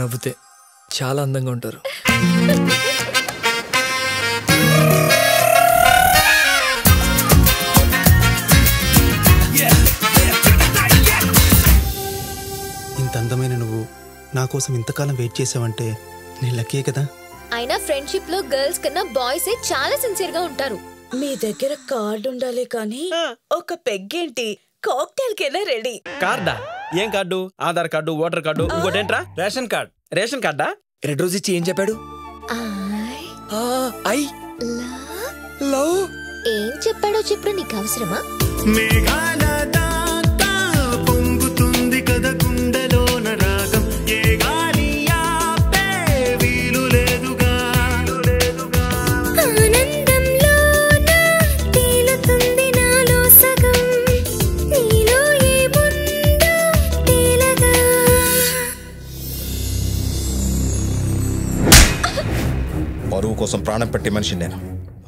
నవ్వుతే చాలా అందంగా ఉంటారు. ఇంత అందమైన నువ్వు నా కోసం ఇంతకాలం వెయిట్ చేసావంటే నీ లక్కీ కదా. అయినా ఫ్రెండ్షిప్ లో గర్ల్స్ కన్నా బాయ్స్ చాలా సిన్సియర్ గా ఉంటారు. మీ దగ్గర కార్డు ఉండాలి కానీ ఒక పెగ్గేంటి కాక్టైల్ కెలా రెడీ. కార్డా? ఏం card? Aadhaar card, voter card, ఇంకోటేంట్రా? Ration card. రేషన్ కార్డా? రెడ్ రోజు ఇచ్చి ఏం చెప్పాడు? ఏం చెప్పాడో చెప్పు, నీకు అవసరమా? పరువు కోసం ప్రాణం పెట్టి మనిషి నేను.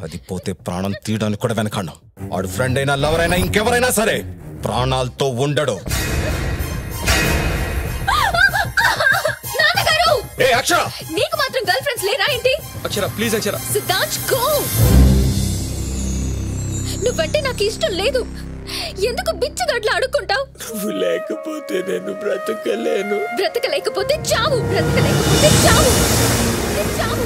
అది పోతే ప్రాణం తీయడానికి కూడా వెనకాను. వాడు ఫ్రెండ్ అయినా లవర్ అయినా ఇంకెవరైనా సరే ప్రాణాలతో ఉండడు. ఏ అక్షర, నీకు మాత్రం గర్ల్ ఫ్రెండ్స్ లేరా ఏంటి? అక్షర ప్లీజ్ అక్షర. సిద్ధాంత్ గో. నువ్వంటే నాకు ఇష్టం లేదు. ఎందుకు బిచ్చగడ్లు అడుక్కుంటావు? నువ్వు లేకపోతే నేను బ్రతకలేను. బ్రతకలేకపోతే చావు. బ్రతకలేకపోతే చావు. చావు.